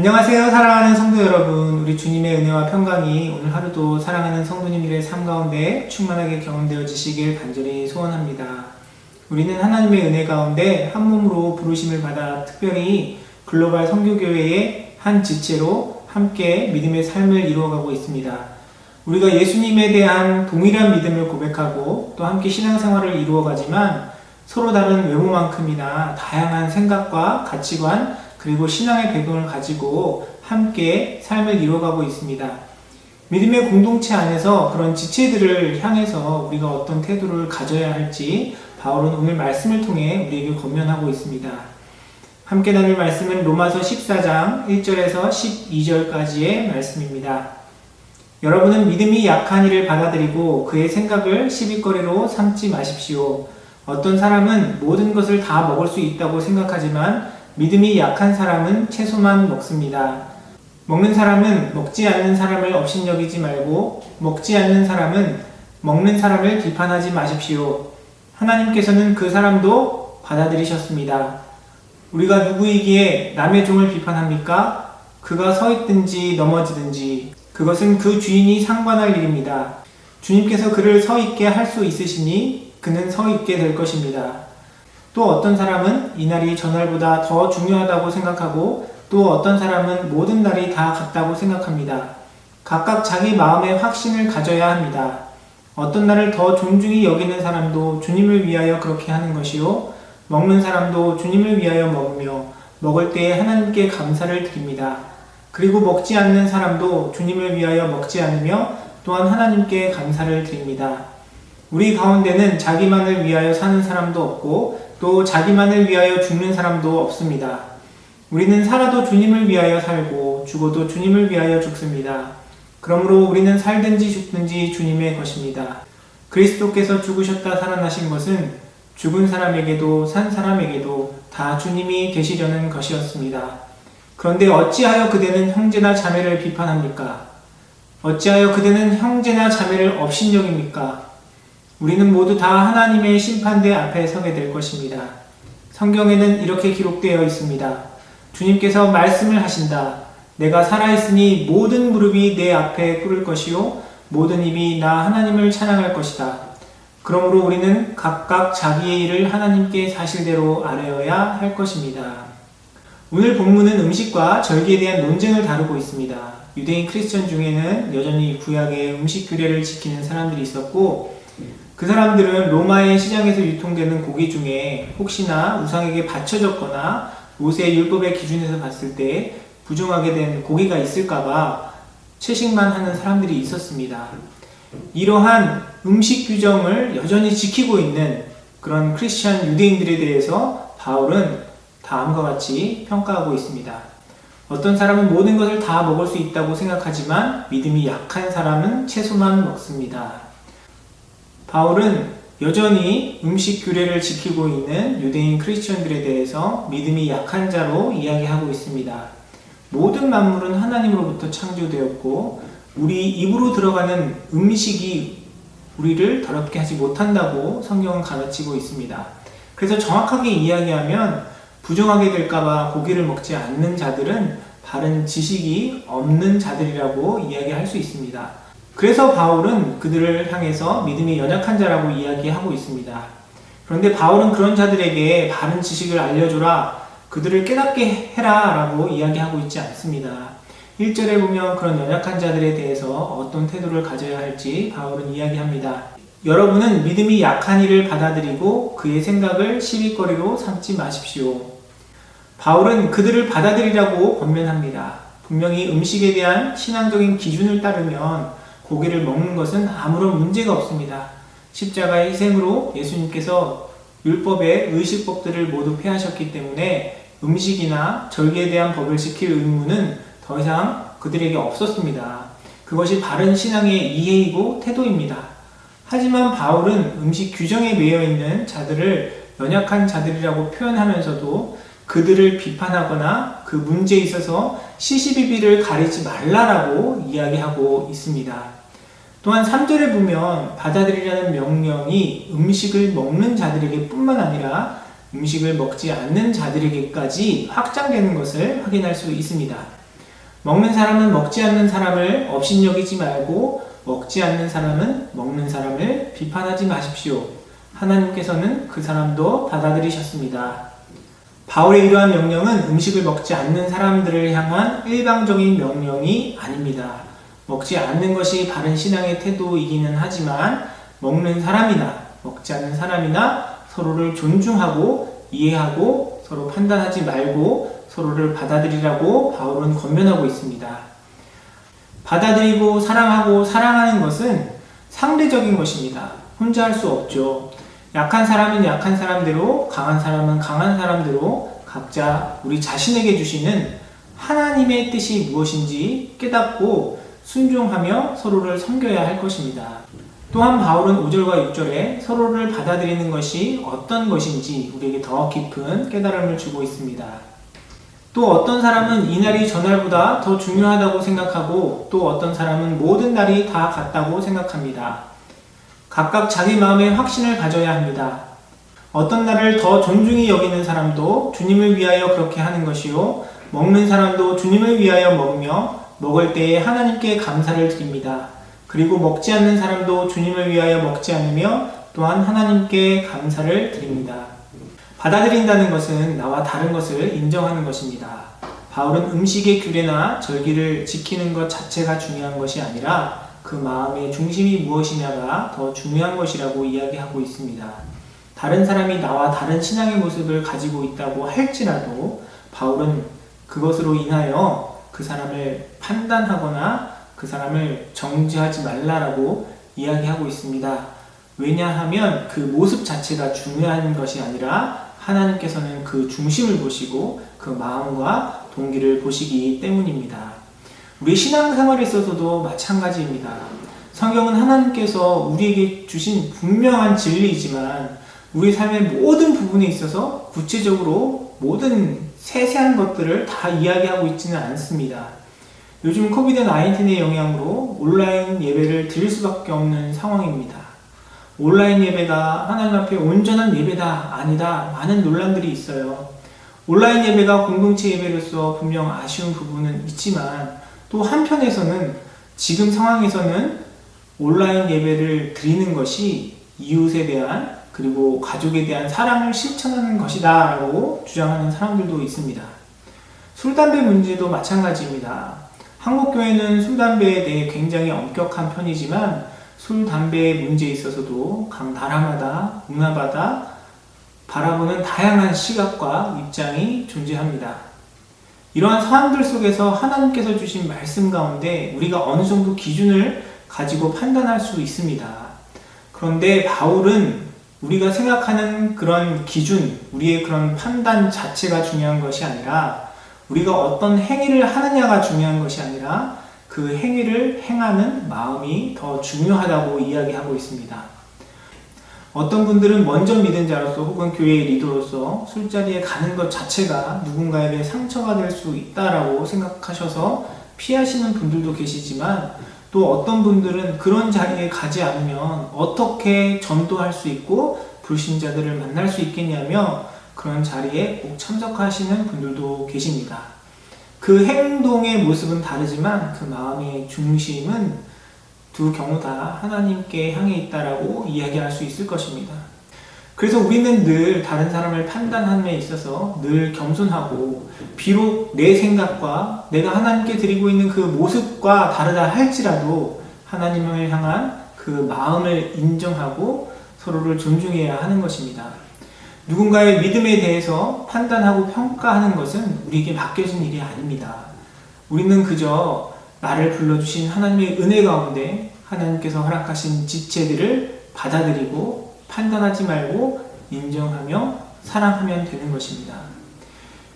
안녕하세요, 사랑하는 성도 여러분. 우리 주님의 은혜와 평강이 오늘 하루도 사랑하는 성도님들의 삶 가운데 충만하게 경험되어지시길 간절히 소원합니다. 우리는 하나님의 은혜 가운데 한 몸으로 부르심을 받아 특별히 글로벌 선교교회의 한 지체로 함께 믿음의 삶을 이루어가고 있습니다. 우리가 예수님에 대한 동일한 믿음을 고백하고 또 함께 신앙생활을 이루어가지만 서로 다른 외모만큼이나 다양한 생각과 가치관 그리고 신앙의 배경을 가지고 함께 삶을 이루어가고 있습니다. 믿음의 공동체 안에서 그런 지체들을 향해서 우리가 어떤 태도를 가져야 할지 바울은 오늘 말씀을 통해 우리에게 권면하고 있습니다. 함께 나눌 말씀은 로마서 14장 1절에서 12절까지의 말씀입니다. 여러분은 믿음이 약한 이를 받아들이고 그의 생각을 시비거리로 삼지 마십시오. 어떤 사람은 모든 것을 다 먹을 수 있다고 생각하지만 믿음이 약한 사람은 채소만 먹습니다. 먹는 사람은 먹지 않는 사람을 업신여기지 말고 먹지 않는 사람은 먹는 사람을 비판하지 마십시오. 하나님께서는 그 사람도 받아들이셨습니다. 우리가 누구이기에 남의 종을 비판합니까? 그가 서 있든지 넘어지든지 그것은 그 주인이 상관할 일입니다. 주님께서 그를 서 있게 할 수 있으시니 그는 서 있게 될 것입니다. 또 어떤 사람은 이날이 전날보다 더 중요하다고 생각하고 또 어떤 사람은 모든 날이 다 같다고 생각합니다. 각각 자기 마음의 확신을 가져야 합니다. 어떤 날을 더 존중히 여기는 사람도 주님을 위하여 그렇게 하는 것이요 먹는 사람도 주님을 위하여 먹으며 먹을 때에 하나님께 감사를 드립니다. 그리고 먹지 않는 사람도 주님을 위하여 먹지 않으며 또한 하나님께 감사를 드립니다. 우리 가운데는 자기만을 위하여 사는 사람도 없고 또 자기만을 위하여 죽는 사람도 없습니다. 우리는 살아도 주님을 위하여 살고 죽어도 주님을 위하여 죽습니다. 그러므로 우리는 살든지 죽든지 주님의 것입니다. 그리스도께서 죽으셨다 살아나신 것은 죽은 사람에게도 산 사람에게도 다 주님이 되시려는 것이었습니다. 그런데 어찌하여 그대는 형제나 자매를 비판합니까? 어찌하여 그대는 형제나 자매를 업신여깁니까? 우리는 모두 다 하나님의 심판대 앞에 서게 될 것입니다. 성경에는 이렇게 기록되어 있습니다. 주님께서 말씀을 하신다. 내가 살아있으니 모든 무릎이 내 앞에 꿇을 것이요 모든 입이 나 하나님을 찬양할 것이다. 그러므로 우리는 각각 자기의 일을 하나님께 사실대로 아뢰어야 할 것입니다. 오늘 본문은 음식과 절기에 대한 논쟁을 다루고 있습니다. 유대인 크리스천 중에는 여전히 구약의 음식 규례를 지키는 사람들이 있었고 그 사람들은 로마의 시장에서 유통되는 고기 중에 혹시나 우상에게 바쳐졌거나 모세 율법의 기준에서 봤을 때 부정하게 된 고기가 있을까봐 채식만 하는 사람들이 있었습니다. 이러한 음식 규정을 여전히 지키고 있는 그런 크리스천 유대인들에 대해서 바울은 다음과 같이 평가하고 있습니다. 어떤 사람은 모든 것을 다 먹을 수 있다고 생각하지만 믿음이 약한 사람은 채소만 먹습니다. 바울은 여전히 음식 규례를 지키고 있는 유대인 크리스천들에 대해서 믿음이 약한 자로 이야기하고 있습니다. 모든 만물은 하나님으로부터 창조되었고 우리 입으로 들어가는 음식이 우리를 더럽게 하지 못한다고 성경은 가르치고 있습니다. 그래서 정확하게 이야기하면 부정하게 될까봐 고기를 먹지 않는 자들은 바른 지식이 없는 자들이라고 이야기할 수 있습니다. 그래서 바울은 그들을 향해서 믿음이 연약한 자라고 이야기하고 있습니다. 그런데 바울은 그런 자들에게 바른 지식을 알려주라, 그들을 깨닫게 해라 라고 이야기하고 있지 않습니다. 1절에 보면 그런 연약한 자들에 대해서 어떤 태도를 가져야 할지 바울은 이야기합니다. 여러분은 믿음이 약한 이를 받아들이고 그의 생각을 시비거리로 삼지 마십시오. 바울은 그들을 받아들이라고 권면합니다. 분명히 음식에 대한 신앙적인 기준을 따르면 고기를 먹는 것은 아무런 문제가 없습니다. 십자가의 희생으로 예수님께서 율법의 의식법들을 모두 폐하셨기 때문에 음식이나 절기에 대한 법을 지킬 의무는 더 이상 그들에게 없었습니다. 그것이 바른 신앙의 이해이고 태도입니다. 하지만 바울은 음식 규정에 매여 있는 자들을 연약한 자들이라고 표현하면서도 그들을 비판하거나 그 문제에 있어서 시시비비를 가리지 말라라고 이야기하고 있습니다. 또한 3절에 보면 받아들이라는 명령이 음식을 먹는 자들에게 뿐만 아니라 음식을 먹지 않는 자들에게까지 확장되는 것을 확인할 수 있습니다. 먹는 사람은 먹지 않는 사람을 업신여기지 말고 먹지 않는 사람은 먹는 사람을 비판하지 마십시오. 하나님께서는 그 사람도 받아들이셨습니다. 바울의 이러한 명령은 음식을 먹지 않는 사람들을 향한 일방적인 명령이 아닙니다. 먹지 않는 것이 바른 신앙의 태도이기는 하지만 먹는 사람이나 먹지 않는 사람이나 서로를 존중하고 이해하고 서로 판단하지 말고 서로를 받아들이라고 바울은 권면하고 있습니다. 받아들이고 사랑하고 사랑하는 것은 상대적인 것입니다. 혼자 할 수 없죠. 약한 사람은 약한 사람대로, 강한 사람은 강한 사람대로 각자 우리 자신에게 주시는 하나님의 뜻이 무엇인지 깨닫고 순종하며 서로를 섬겨야 할 것입니다. 또한 바울은 5절과 6절에 서로를 받아들이는 것이 어떤 것인지 우리에게 더 깊은 깨달음을 주고 있습니다. 또 어떤 사람은 이날이 전날보다 더 중요하다고 생각하고 또 어떤 사람은 모든 날이 다 같다고 생각합니다. 각각 자기 마음의 확신을 가져야 합니다. 어떤 날을 더 존중히 여기는 사람도 주님을 위하여 그렇게 하는 것이요, 먹는 사람도 주님을 위하여 먹으며 먹을 때에 하나님께 감사를 드립니다. 그리고 먹지 않는 사람도 주님을 위하여 먹지 않으며 또한 하나님께 감사를 드립니다. 받아들인다는 것은 나와 다른 것을 인정하는 것입니다. 바울은 음식의 규례나 절기를 지키는 것 자체가 중요한 것이 아니라 그 마음의 중심이 무엇이냐가 더 중요한 것이라고 이야기하고 있습니다. 다른 사람이 나와 다른 신앙의 모습을 가지고 있다고 할지라도 바울은 그것으로 인하여 그 사람을 판단하거나 그 사람을 정죄하지 말라라고 이야기하고 있습니다. 왜냐하면 그 모습 자체가 중요한 것이 아니라 하나님께서는 그 중심을 보시고 그 마음과 동기를 보시기 때문입니다. 우리 신앙생활에 있어서도 마찬가지입니다. 성경은 하나님께서 우리에게 주신 분명한 진리이지만 우리 삶의 모든 부분에 있어서 구체적으로 모든 세세한 것들을 다 이야기하고 있지는 않습니다. 요즘 코비드-19의 영향으로 온라인 예배를 드릴 수밖에 없는 상황입니다. 온라인 예배가 하나님 앞에 온전한 예배다, 아니다, 많은 논란들이 있어요. 온라인 예배가 공동체 예배로서 분명 아쉬운 부분은 있지만 또 한편에서는 지금 상황에서는 온라인 예배를 드리는 것이 이웃에 대한 그리고 가족에 대한 사랑을 실천하는 것이다 라고 주장하는 사람들도 있습니다. 술, 담배 문제도 마찬가지입니다. 한국교회는 술, 담배에 대해 굉장히 엄격한 편이지만 술, 담배의 문제에 있어서도 각 나라마다 문화마다 바라보는 다양한 시각과 입장이 존재합니다. 이러한 상황들 속에서 하나님께서 주신 말씀 가운데 우리가 어느 정도 기준을 가지고 판단할 수 있습니다. 그런데 바울은 우리가 생각하는 그런 기준, 우리의 그런 판단 자체가 중요한 것이 아니라 우리가 어떤 행위를 하느냐가 중요한 것이 아니라 그 행위를 행하는 마음이 더 중요하다고 이야기하고 있습니다. 어떤 분들은 먼저 믿은 자로서 혹은 교회의 리더로서 술자리에 가는 것 자체가 누군가에게 상처가 될 수 있다라고 생각하셔서 피하시는 분들도 계시지만 또 어떤 분들은 그런 자리에 가지 않으면 어떻게 전도할 수 있고 불신자들을 만날 수 있겠냐며 그런 자리에 꼭 참석하시는 분들도 계십니다. 그 행동의 모습은 다르지만 그 마음의 중심은 두 경우 다 하나님께 향해 있다라고 이야기할 수 있을 것입니다. 그래서 우리는 늘 다른 사람을 판단함에 있어서 늘 겸손하고 비록 내 생각과 내가 하나님께 드리고 있는 그 모습과 다르다 할지라도 하나님을 향한 그 마음을 인정하고 서로를 존중해야 하는 것입니다. 누군가의 믿음에 대해서 판단하고 평가하는 것은 우리에게 맡겨진 일이 아닙니다. 우리는 그저 나를 불러주신 하나님의 은혜 가운데 하나님께서 허락하신 지체들을 받아들이고 판단하지 말고 인정하며 사랑하면 되는 것입니다.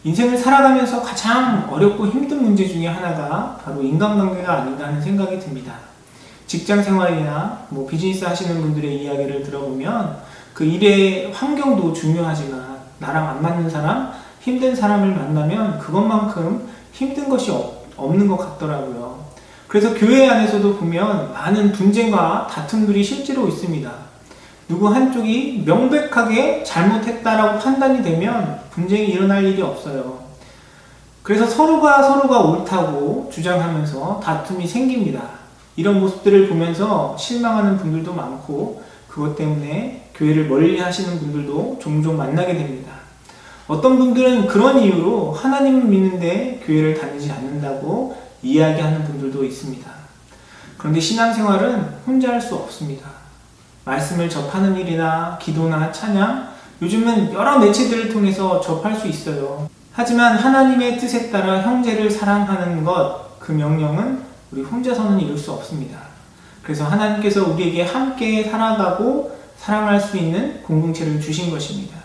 인생을 살아가면서 가장 어렵고 힘든 문제 중에 하나가 바로 인간관계가 아닌가 하는 생각이 듭니다. 직장 생활이나 비즈니스 하시는 분들의 이야기를 들어보면 그 일의 환경도 중요하지만 나랑 안 맞는 사람, 힘든 사람을 만나면 그것만큼 힘든 것이 없는 것 같더라고요. 그래서 교회 안에서도 보면 많은 분쟁과 다툼들이 실제로 있습니다. 누구 한쪽이 명백하게 잘못했다라고 판단이 되면 분쟁이 일어날 일이 없어요. 그래서 서로가 옳다고 주장하면서 다툼이 생깁니다. 이런 모습들을 보면서 실망하는 분들도 많고 그것 때문에 교회를 멀리 하시는 분들도 종종 만나게 됩니다. 어떤 분들은 그런 이유로 하나님을 믿는데 교회를 다니지 않는다고 이야기하는 분들도 있습니다. 그런데 신앙생활은 혼자 할 수 없습니다. 말씀을 접하는 일이나 기도나 찬양, 요즘은 여러 매체들을 통해서 접할 수 있어요. 하지만 하나님의 뜻에 따라 형제를 사랑하는 것, 그 명령은 우리 혼자서는 이룰 수 없습니다. 그래서 하나님께서 우리에게 함께 살아가고 사랑할 수 있는 공동체를 주신 것입니다.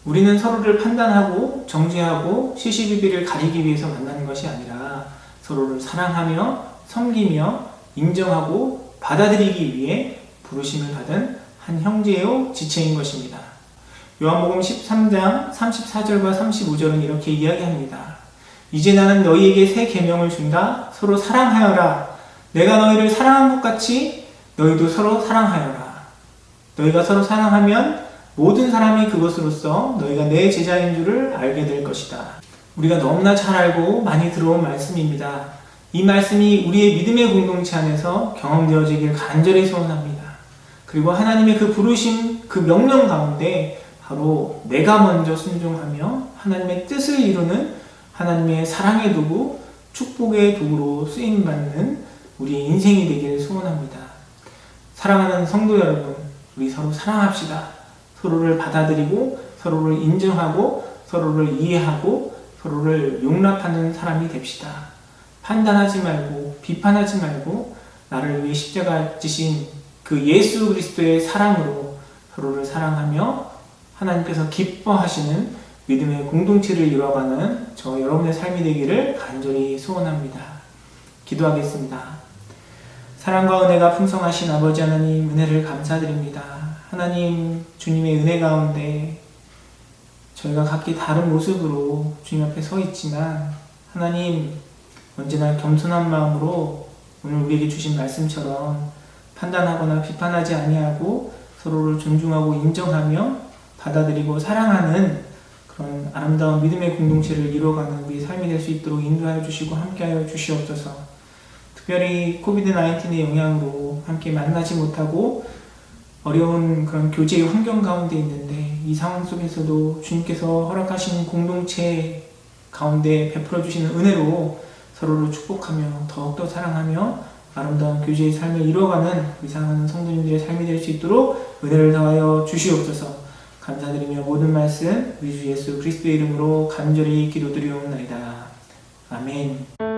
우리는 서로를 판단하고 정죄하고 시시비비를 가리기 위해서 만나는 것이 아니라 서로를 사랑하며 섬기며 인정하고 받아들이기 위해 부르심을 받은 한 형제요 지체인 것입니다. 요한복음 13장 34절과 35절은 이렇게 이야기합니다. 이제 나는 너희에게 새 계명을 준다. 서로 사랑하여라. 내가 너희를 사랑한 것 같이 너희도 서로 사랑하여라. 너희가 서로 사랑하면 모든 사람이 그것으로써 너희가 내 제자인 줄을 알게 될 것이다. 우리가 너무나 잘 알고 많이 들어온 말씀입니다. 이 말씀이 우리의 믿음의 공동체 안에서 경험되어지길 간절히 소원합니다. 그리고 하나님의 그 부르심, 그 명령 가운데 바로 내가 먼저 순종하며 하나님의 뜻을 이루는 하나님의 사랑의 도구, 축복의 도구로 쓰임받는 우리의 인생이 되기를 소원합니다. 사랑하는 성도 여러분, 우리 서로 사랑합시다. 서로를 받아들이고 서로를 인정하고 서로를 이해하고 서로를 용납하는 사람이 됩시다. 판단하지 말고 비판하지 말고 나를 위해 십자가 지신 그 예수 그리스도의 사랑으로 서로를 사랑하며 하나님께서 기뻐하시는 믿음의 공동체를 이뤄가는 저 여러분의 삶이 되기를 간절히 소원합니다. 기도하겠습니다. 사랑과 은혜가 풍성하신 아버지 하나님, 은혜를 감사드립니다. 하나님, 주님의 은혜 가운데 저희가 각기 다른 모습으로 주님 앞에 서 있지만 하나님, 언제나 겸손한 마음으로 오늘 우리에게 주신 말씀처럼 판단하거나 비판하지 아니하고 서로를 존중하고 인정하며 받아들이고 사랑하는 그런 아름다운 믿음의 공동체를 이루어가는 우리 삶이 될 수 있도록 인도하여 주시고 함께하여 주시옵소서. 특별히 코비드-19의 영향으로 함께 만나지 못하고 어려운 그런 교제의 환경 가운데 있는데 이 상황 속에서도 주님께서 허락하신 공동체 가운데 베풀어 주시는 은혜로 서로를 축복하며 더욱더 사랑하며 아름다운 교제의 삶을 이루어가는 우리 사랑하는 성도님들의 삶이 될 수 있도록 은혜를 더하여 주시옵소서. 감사드리며 모든 말씀 우리 주 예수 그리스도의 이름으로 간절히 기도드리옵나이다. 아멘.